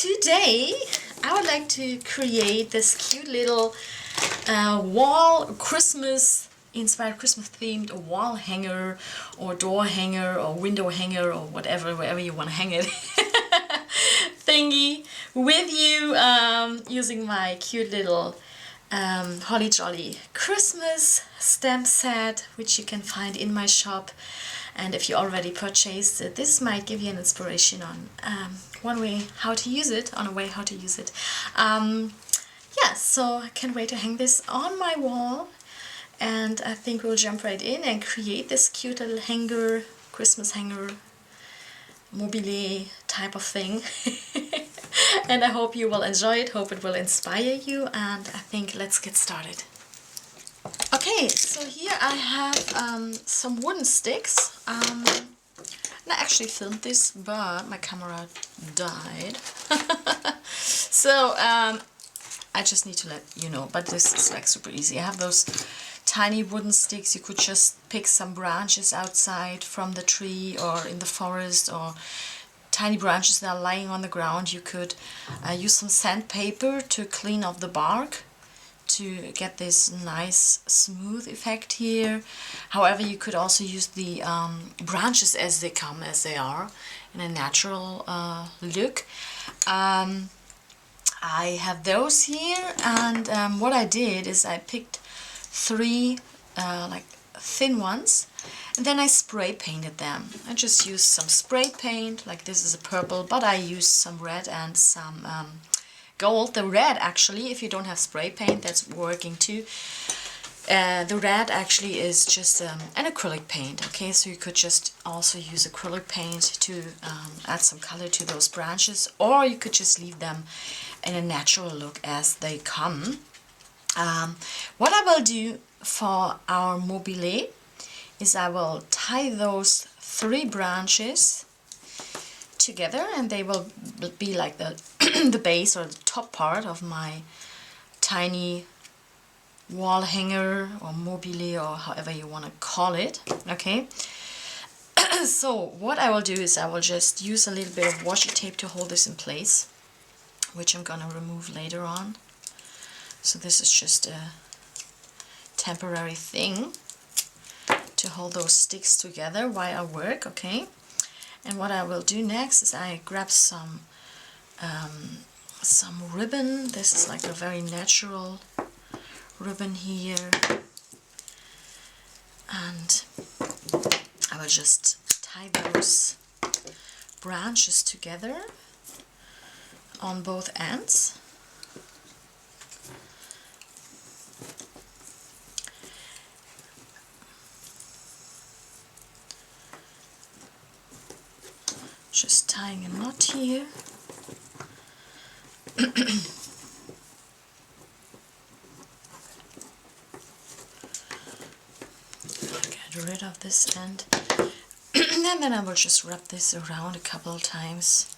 today I would like to create this cute little wall Christmas inspired, Christmas themed wall hanger or door hanger or window hanger or whatever, wherever you want to hang it thingy with you, using my cute little Holly Jolly Christmas stamp set, which you can find in my shop. And if you already purchased it, this might give you an inspiration on one way how to use it, yeah, so I can't wait to hang this on my wall. And I think we'll jump right in and create this cute little hanger, Christmas hanger, mobile type of thing. And I hope you will enjoy it, hope it will inspire you, and I think let's get started. Okay, so here I have some wooden sticks. And I actually filmed this, but my camera died. So I just need to let you know, but this is like super easy. I have those tiny wooden sticks. You could just pick some branches outside from the tree or in the forest, or tiny branches that are lying on the ground. You could use some sandpaper to clean off the bark to get this nice smooth effect here. However, you could also use the branches as they come, as they are, in a natural look. I have those here, and what I did is I picked three like thin ones, and then I spray painted them. I just used some spray paint, like this is a purple, but I used some red and some gold. The red, actually, if you don't have spray paint, that's working too. The red actually is just an acrylic paint, okay? So you could just also use acrylic paint to add some color to those branches, or you could just leave them in a natural look as they come. What I will do for our mobile is I will tie those three branches together, and they will be like the the base or the top part of my tiny wall hanger or mobile, or however you want to call it, okay? So what I will do is I will just use a little bit of washi tape to hold this in place, which I'm gonna remove later on. So this is just a temporary thing to hold those sticks together while I work, okay? And what I will do next is I grab some ribbon. This is like a very natural ribbon here, and I will just tie those branches together on both ends. Just tying a knot here. Get rid of this end. And then I will just wrap this around a couple of times,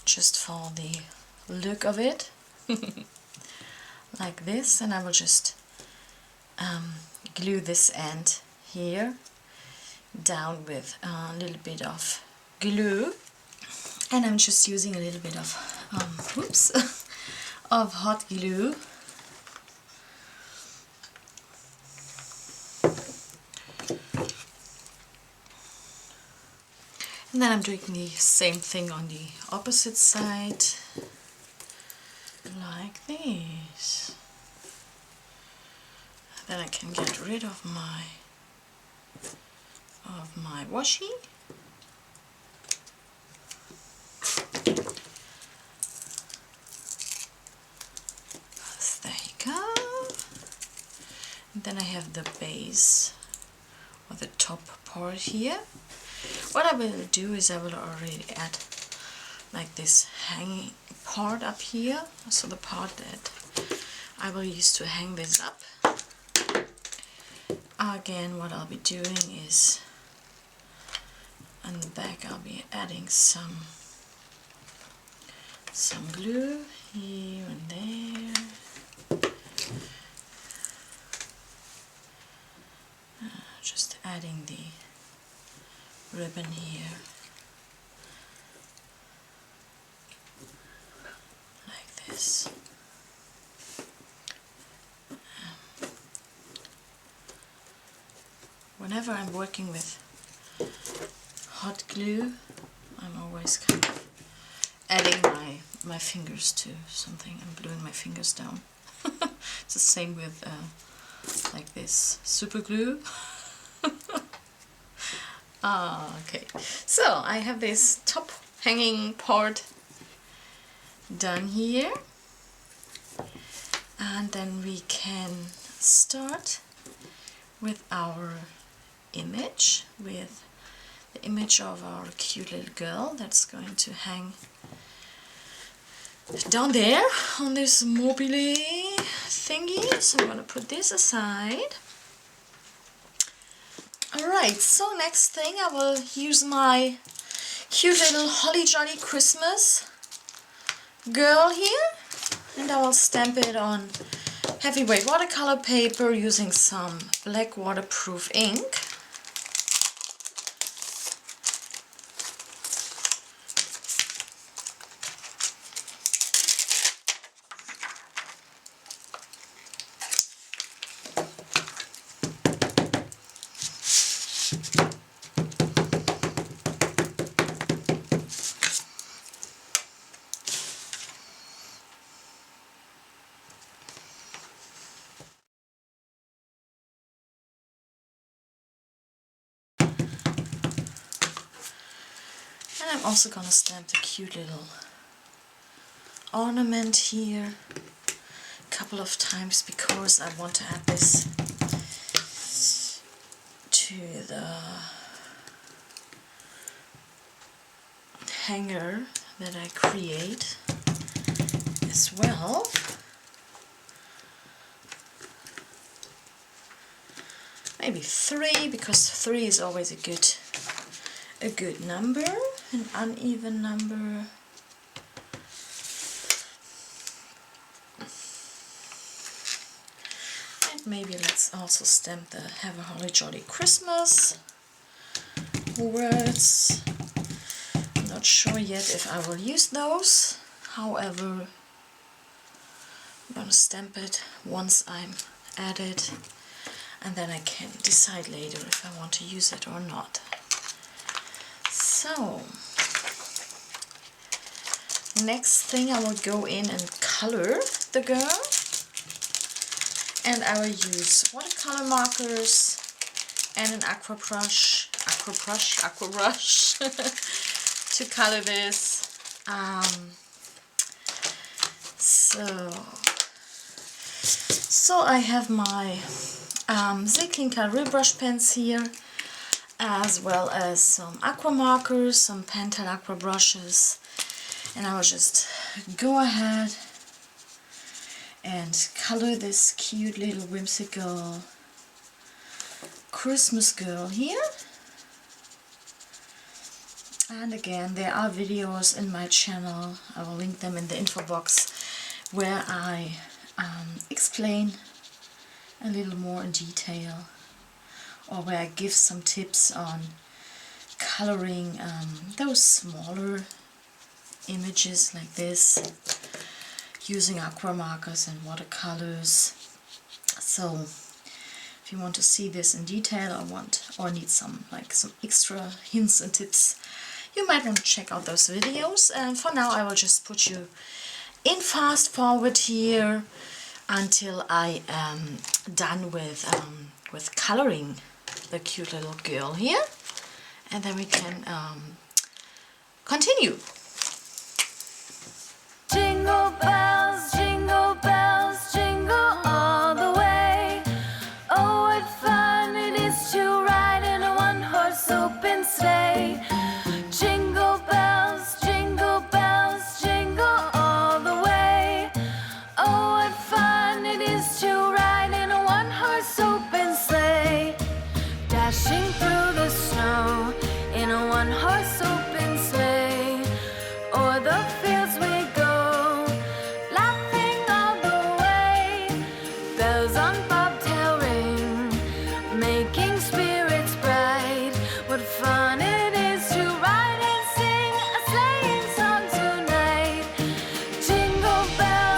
just for the look of it. Like this, and I will just glue this end here down with a little bit of glue, and I'm just using a little bit of of hot glue. And then I'm doing the same thing on the opposite side, like this. Then I can get rid of my washi. There you go. And then I have the base, or the top part here. What I will do is I will already add like this hanging part up here, so the part that I will use to hang this up. Again, what I'll be doing is on the back I'll be adding some glue here and there. Just adding the ribbon here. this. Whenever I'm working with hot glue, I'm always kind of adding my fingers to something and gluing my fingers down. It's the same with like this super glue. Okay, so I have this top hanging part done here, and then we can start with our image, with the image of our cute little girl that's going to hang down there on this mobile thingy. So I'm going to put this aside. Alright, so next thing I will use my cute little holly jolly Christmas girl here, and I will stamp it on heavyweight watercolor paper using some black waterproof ink. And I'm also going to stamp the cute little ornament here a couple of times because I want to add this to the hanger that I create as well. Maybe 3, because 3 is always a good number, an uneven number. And maybe let's also stamp the Have a Holly Jolly Christmas words. I'm not sure yet if I will use those. However, I'm going to stamp it once I'm at it, and then I can decide later if I want to use it or not. So, next thing I will go in and color the girl, and I will use watercolor markers and an aqua brush to color this. So I have my Cre8tive real brush pens here, as well as some aqua markers, some Pentel aqua brushes, and I will just go ahead and color this cute little whimsical Christmas girl here. And again, there are videos in my channel, I will link them in the info box, where I explain a little more in detail, or where I give some tips on coloring those smaller images like this using aqua markers and watercolors. So if you want to see this in detail or need some extra hints and tips, you might want to check out those videos. And for now I will just put you in fast forward here until I am done with coloring the cute little girl here, and then we can continue. Jingle bells, jingle all the way. Oh, what fun it is to ride in a one-horse open sleigh. Jingle bells, jingle all the way. Oh, what fun it is to ride in a one-horse open sleigh. Dashing through the snow in a one-horse open sleigh. O'er the fields we go, laughing all the way. Bells on bobtail ring, making spirits bright. What fun it is to ride and sing a sleighing song tonight. Jingle bells,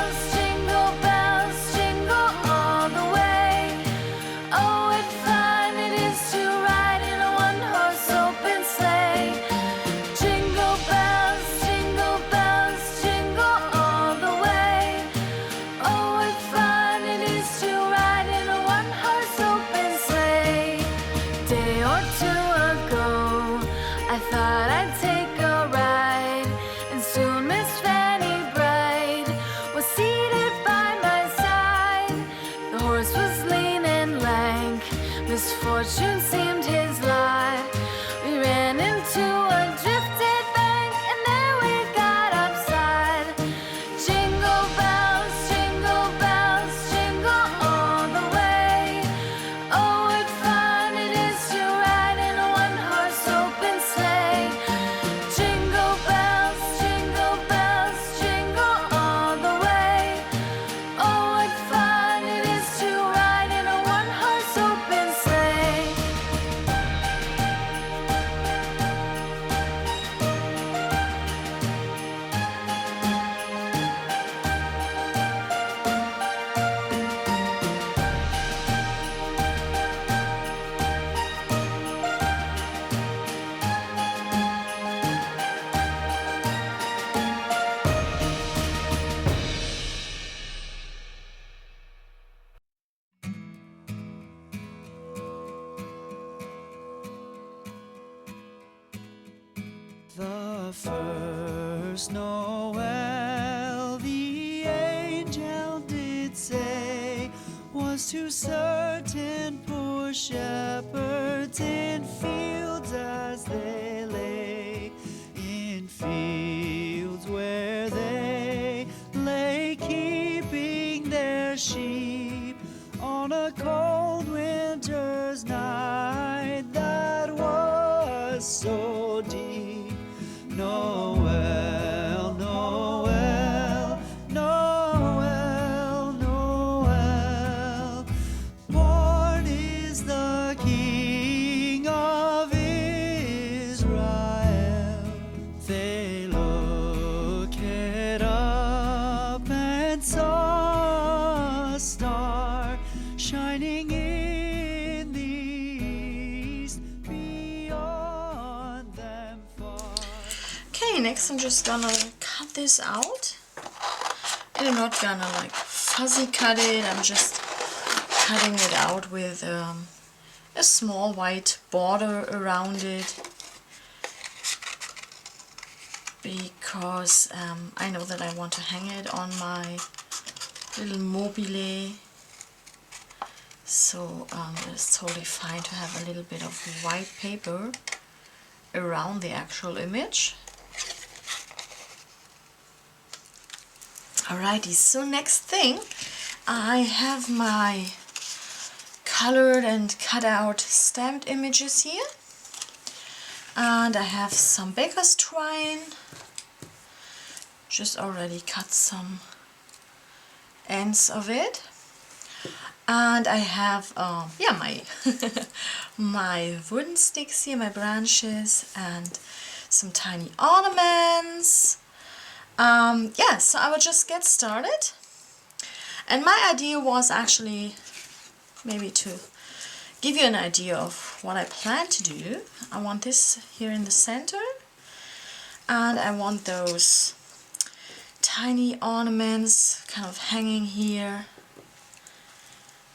thought I'd take a ride, and soon Miss Fanny Bright was seated by my side. The horse was lean and lank, misfortune seemed his lot. We ran into a drifted bank, and there we got upside. Jingle bells, jingle all the way. Oh, what fun it is to ride in a one-horse open sleigh. Jingle bells, jingle all the way. Oh, what fun it is to ride in a one-horse open sleigh. The first Noel, the angel did say, was to certain poor shepherds in fields as they lay, in fields where they lay keeping their sheep on a cold winter's night that was so deep. Noel, Noel, Noel, Noel, born is the King of Israel. They looked up and saw a star shining in the east beyond them far. Okay, next I'm just gonna cut this out. And I'm not gonna like fuzzy cut it, I'm just cutting it out with a small white border around it, because I know that I want to hang it on my little mobile, so it's totally fine to have a little bit of white paper around the actual image. Alrighty, so next thing, I have my colored and cut out stamped images here, and I have some baker's twine, just already cut some ends of it, and I have yeah, my my wooden sticks here, my branches, and some tiny ornaments. Yeah, so I will just get started. And my idea was actually maybe to give you an idea of what I plan to do. I want this here in the center, and I want those tiny ornaments kind of hanging here.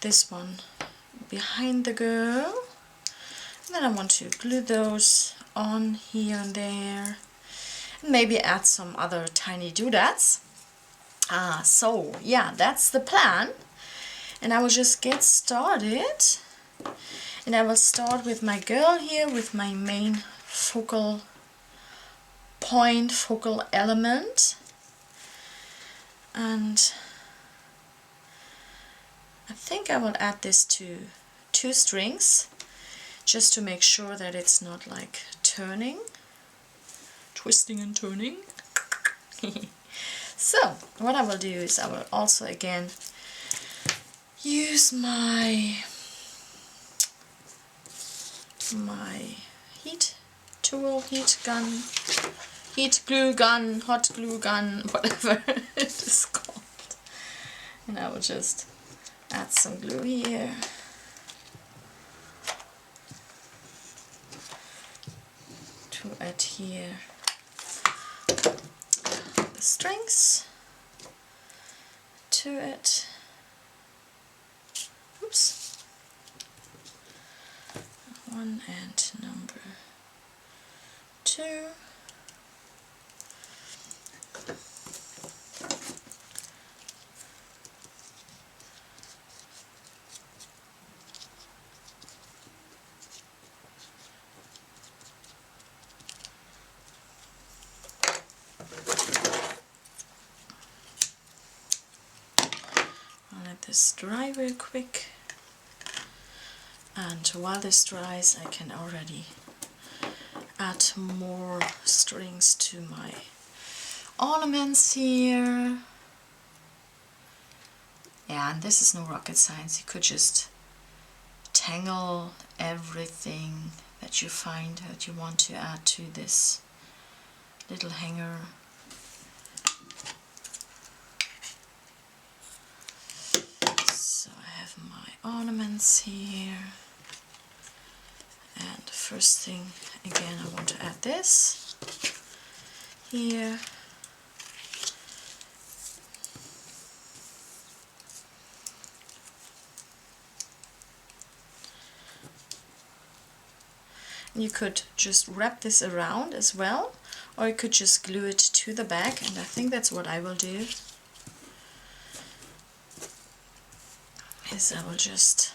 This one behind the girl. And then I want to glue those on here and there. Maybe add some other tiny doodads. So yeah, that's the plan, and I will just get started, and I will start with my girl here with my main focal point, focal element, and I think I will add this to 2 strings just to make sure that it's not like turning, twisting and turning. So what I will do is I will also again use my heat tool, heat gun, heat glue gun, hot glue gun, whatever it is called, and I will just add some glue here. To adhere the strings to it. Oops. 1 and number 2. too. I'll let this dry real quick. And while this dries, I can already add more strings to my ornaments here. Yeah, and this is no rocket science. You could just tangle everything that you find that you want to add to this little hanger. So I have my ornaments here. And the first thing, again, I want to add this here. You could just wrap this around as well, or you could just glue it to the back, and I think that's what I will do. Is I will just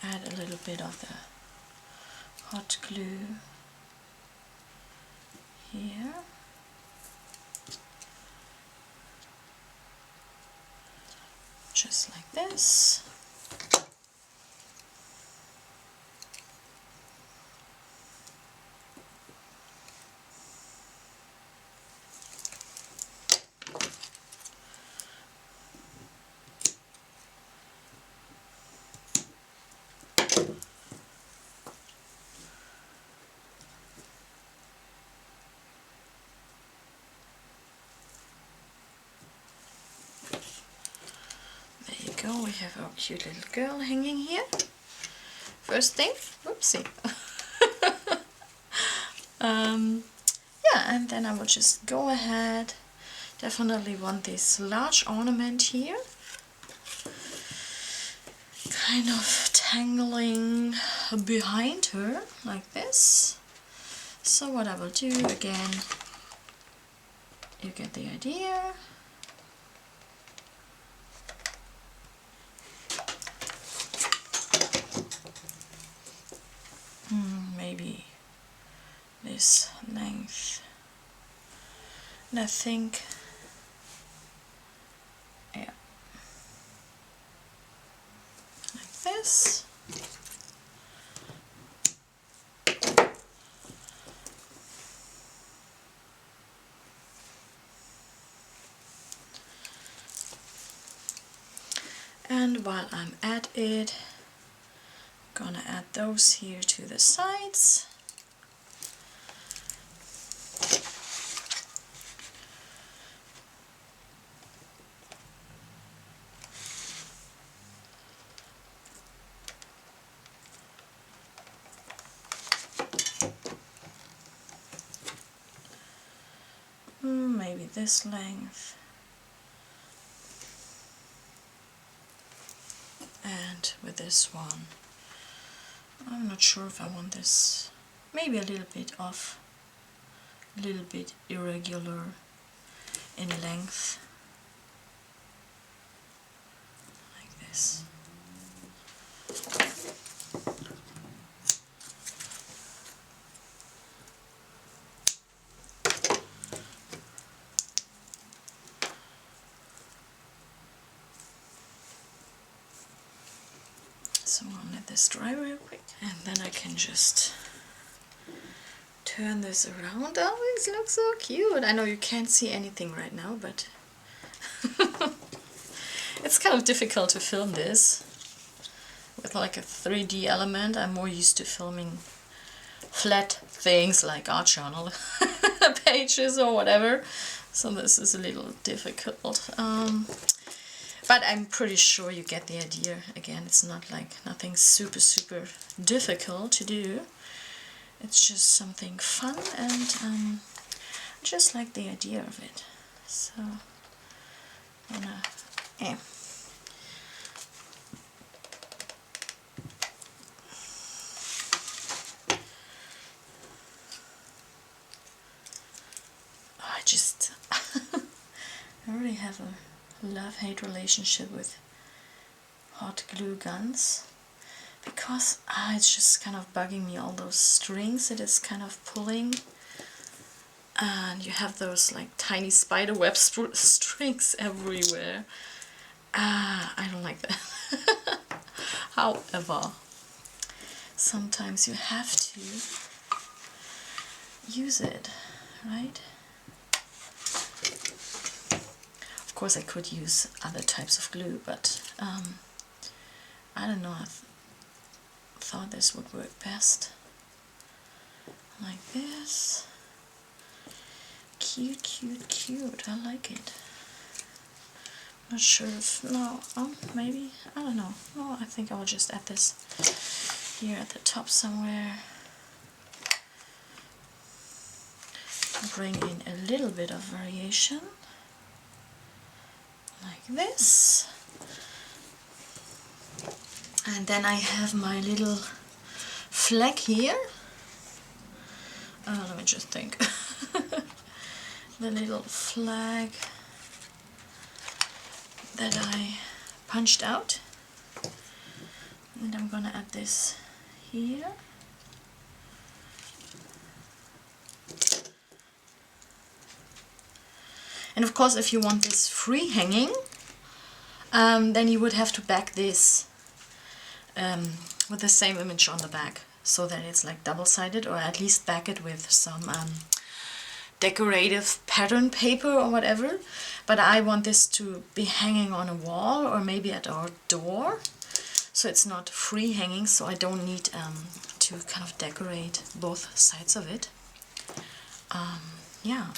add a little bit of the hot glue here. Just like this. Go, we have our cute little girl hanging here. First thing, whoopsie. Yeah, and then I will just go ahead. Definitely want this large ornament here. Kind of tangling behind her, like this. So what I will do, again, you get the idea. Maybe this length, and I think, yeah, like this. And while I'm at it, gonna add those here to the sides. Maybe this length. And with this one, I'm not sure if I want this, maybe a little bit off, a little bit irregular in length, like this. So I'm gonna let this dry real quick, and then I can just turn this around. Oh, this looks so cute. I know you can't see anything right now, but it's kind of difficult to film this with like a 3D element. I'm more used to filming flat things like art journal pages or whatever, so this is a little difficult. But I'm pretty sure you get the idea. Again, it's not like nothing super difficult to do. It's just something fun, and I just like the idea of it. So I'm gonna I just I really have a love-hate relationship with hot glue guns, because it's just kind of bugging me, all those strings it is kind of pulling, and you have those like tiny spider web strings everywhere. I don't like that. However, sometimes you have to use it, right? Of course I could use other types of glue, but I don't know, I thought this would work best. Like this. Cute, cute, cute. I like it. Not sure if, no, oh, maybe, I don't know. Oh, I think I'll just add this here at the top somewhere. Bring in a little bit of variation. Like this. And then I have my little flag here. Let me just think. The little flag that I punched out. And I'm gonna add this here. And of course, if you want this free hanging, then you would have to back this with the same image on the back, so that it's like double-sided, or at least back it with some decorative pattern paper or whatever. But I want this to be hanging on a wall or maybe at our door, so it's not free hanging, so I don't need to kind of decorate both sides of it. Yeah.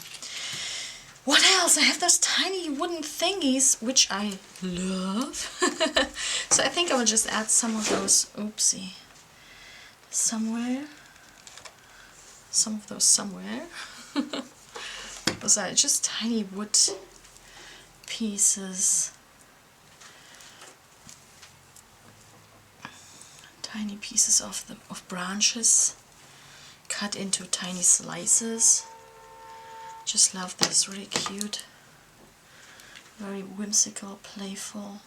What else? I have those tiny wooden thingies, which I love. So I think I will just add some of those, oopsie, somewhere. Some of those somewhere. Those are just tiny wood pieces. Tiny pieces of branches cut into tiny slices. Just love this, really cute, very whimsical, playful.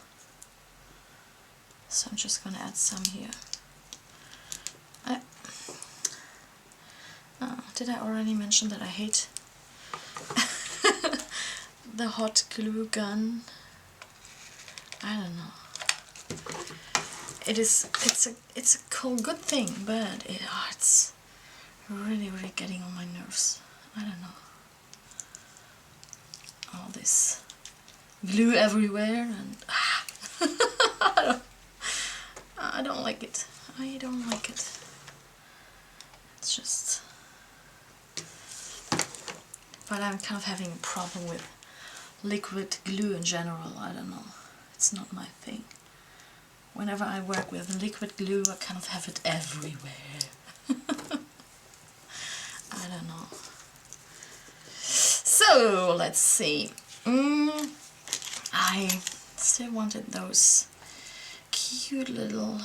So I'm just going to add some here. Did I already mention that I hate the hot glue gun? I don't know. It's a cool, good thing, but it's really getting on my nerves. I don't know. All this glue everywhere, and I don't like it. I don't like it. It's just, but I'm kind of having a problem with liquid glue in general. I don't know. It's not my thing. Whenever I work with liquid glue, I kind of have it everywhere. I don't know. So let's see. I still wanted those cute little,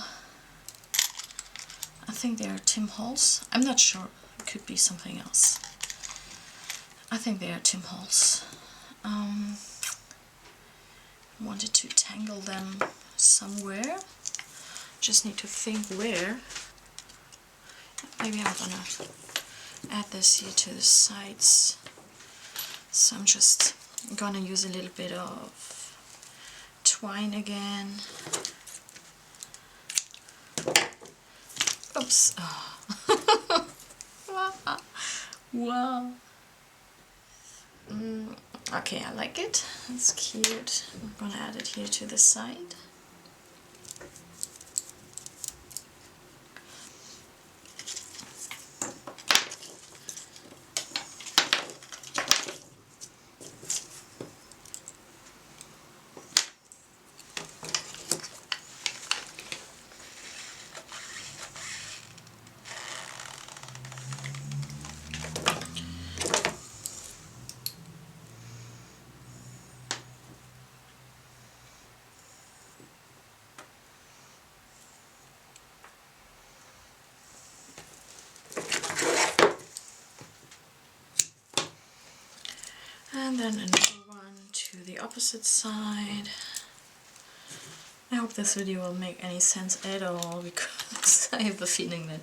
I think they are Tim Holtz. I'm not sure, it could be something else. I think they are Tim Holtz. Wanted to tangle them somewhere. Just need to think where. Maybe I'm gonna add this here to the sides. So I'm just gonna use a little bit of twine again. Oops. Oh. Wow. Okay, I like it. It's cute. I'm gonna add it here to the side. And then another one to the opposite side. I hope this video will make any sense at all, because I have the feeling that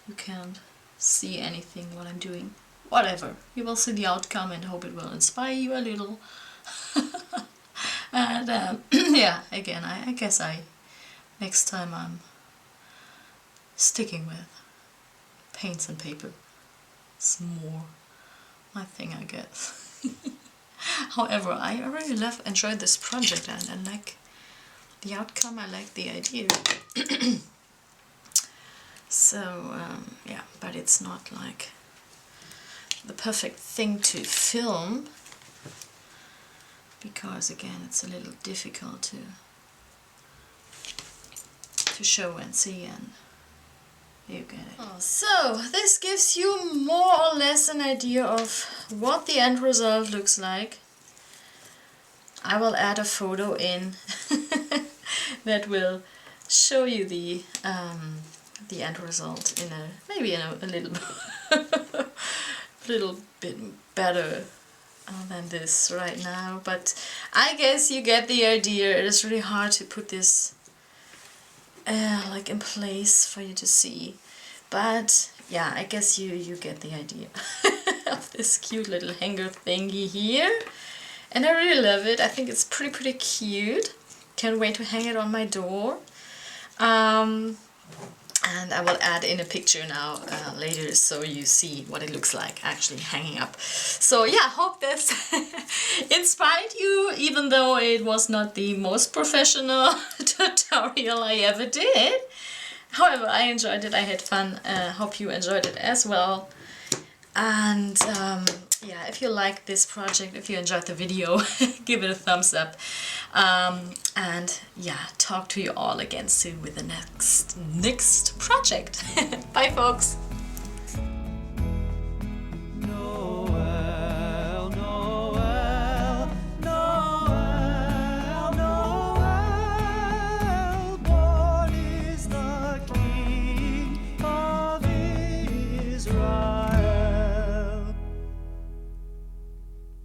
you can't see anything what I'm doing. Whatever, you will see the outcome and hope it will inspire you a little. And yeah, again, I guess next time I'm sticking with paints and paper. It's more my thing, I guess. However, I really enjoyed this project, and like the outcome, I like the idea. So yeah, but it's not like the perfect thing to film, because again it's a little difficult to show and see, and you get it. So this gives you more or less an idea of what the end result looks like. I will add a photo in that will show you the end result in maybe in a little little bit better than this right now, but I guess you get the idea. It is really hard to put this like in place for you to see, but yeah, I guess you get the idea of this cute little hanger thingy here, and I really love it. I think it's pretty cute. Can't wait to hang it on my door. And I will add in a picture now later, so you see what it looks like actually hanging up. So yeah, hope this inspired you, even though it was not the most professional tutorial I ever did. However, I enjoyed it, I had fun. Hope you enjoyed it as well. And yeah, if you like this project, if you enjoyed the video, give it a thumbs up. And yeah, talk to you all again soon with the next project. Bye folks!